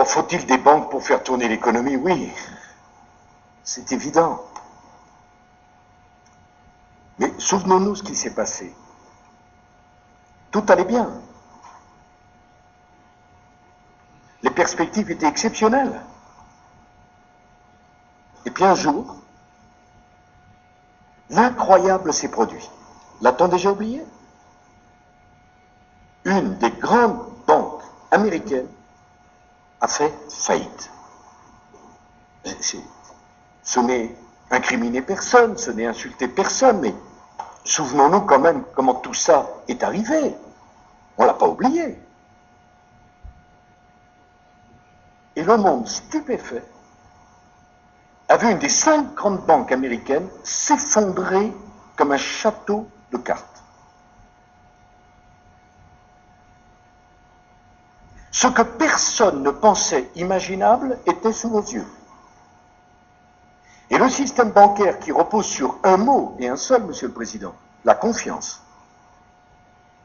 Bon, faut-il des banques pour faire tourner l'économie? Oui, c'est évident. Mais souvenons-nous ce qui s'est passé. Tout allait bien. Les perspectives étaient exceptionnelles. Et puis un jour, l'incroyable s'est produit. L'a-t-on déjà oublié? Une des grandes banques américaines a fait faillite. Ce n'est incriminer personne, ce n'est insulter personne, mais souvenons-nous quand même comment tout ça est arrivé. On ne l'a pas oublié. Et le monde stupéfait a vu une des 5 grandes banques américaines s'effondrer comme un château de cartes. Ce que personne ne pensait imaginable était sous nos yeux. Et le système bancaire qui repose sur un mot et un seul, Monsieur le Président, la confiance.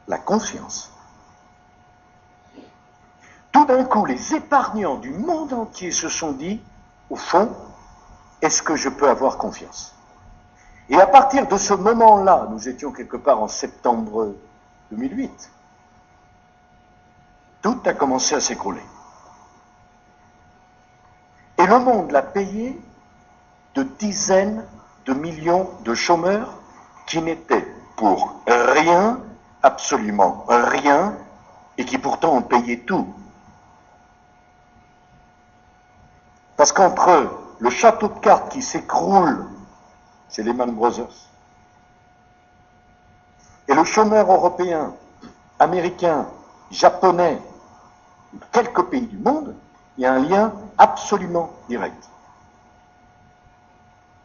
La confiance. Tout d'un coup, les épargnants du monde entier se sont dit, au fond, est-ce que je peux avoir confiance? Et à partir de ce moment-là, nous étions quelque part en septembre 2008, tout a commencé à s'écrouler. Et le monde l'a payé de dizaines de millions de chômeurs qui n'étaient pour rien, absolument rien, et qui pourtant ont payé tout. Parce qu'entre le château de cartes qui s'écroule chez Lehman Brothers et le chômeur européen, américain, japonais, quelques pays du monde, il y a un lien absolument direct.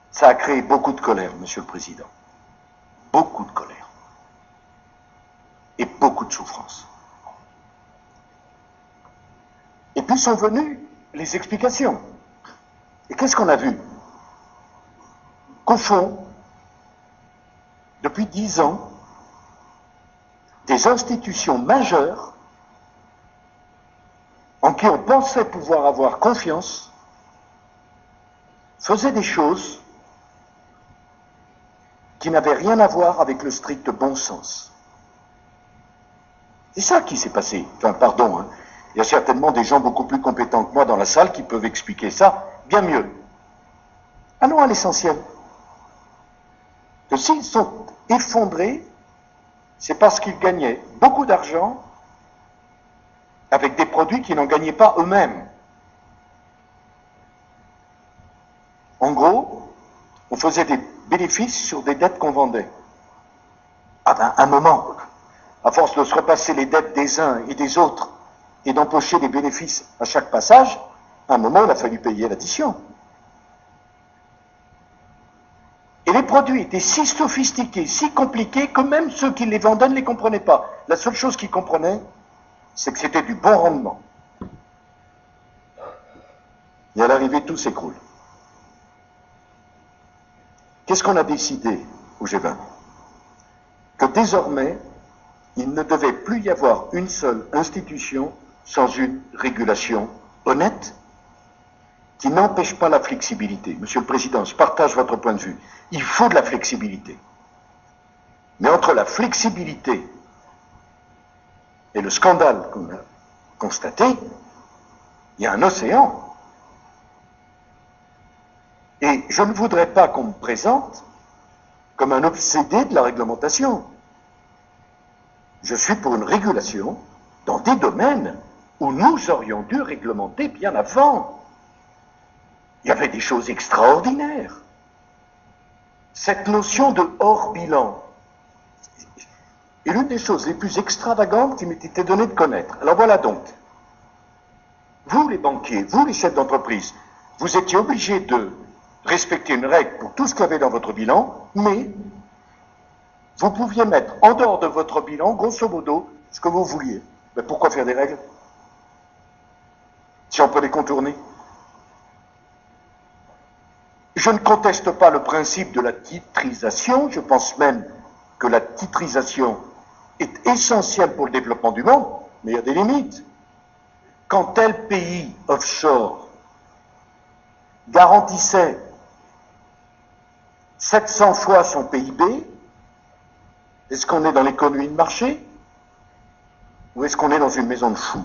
Ça a créé beaucoup de colère, Monsieur le Président. Beaucoup de colère. Et beaucoup de souffrance. Et puis sont venues les explications. Et qu'est-ce qu'on a vu? Qu'au fond, depuis 10 ans, des institutions majeures en qui on pensait pouvoir avoir confiance faisaient des choses qui n'avaient rien à voir avec le strict bon sens. C'est ça qui s'est passé. Enfin, pardon, hein. Il y a certainement des gens beaucoup plus compétents que moi dans la salle qui peuvent expliquer ça bien mieux. Allons à l'essentiel. Que s'ils sont effondrés, c'est parce qu'ils gagnaient beaucoup d'argent avec des produits qui n'en gagnaient pas eux-mêmes. En gros, on faisait des bénéfices sur des dettes qu'on vendait. Ah ben, un moment, à force de se repasser les dettes des uns et des autres et d'empocher des bénéfices à chaque passage, à un moment, il a fallu payer l'addition. Et les produits étaient si sophistiqués, si compliqués, que même ceux qui les vendaient ne les comprenaient pas. La seule chose qu'ils comprenaient, c'est que c'était du bon rendement. Et à l'arrivée, tout s'écroule. Qu'est-ce qu'on a décidé au G20? Que désormais, il ne devait plus y avoir une seule institution sans une régulation honnête qui n'empêche pas la flexibilité. Monsieur le Président, je partage votre point de vue. Il faut de la flexibilité. Mais entre la flexibilité et le scandale qu'on a constaté, il y a un océan. Et je ne voudrais pas qu'on me présente comme un obsédé de la réglementation. Je suis pour une régulation dans des domaines où nous aurions dû réglementer bien avant. Il y avait des choses extraordinaires. Cette notion de hors bilan est l'une des choses les plus extravagantes qui m'ait été donnée de connaître. Alors voilà donc. Vous les banquiers, vous les chefs d'entreprise, vous étiez obligés de respecter une règle pour tout ce qu'il y avait dans votre bilan, mais vous pouviez mettre en dehors de votre bilan, grosso modo, ce que vous vouliez. Mais pourquoi faire des règles si on peut les contourner? Je ne conteste pas le principe de la titrisation, je pense même que la titrisation est essentielle pour le développement du monde, mais il y a des limites. quand tel pays offshore garantissait 700 fois son PIB, est-ce qu'on est dans l'économie de marché ou est-ce qu'on est dans une maison de fous?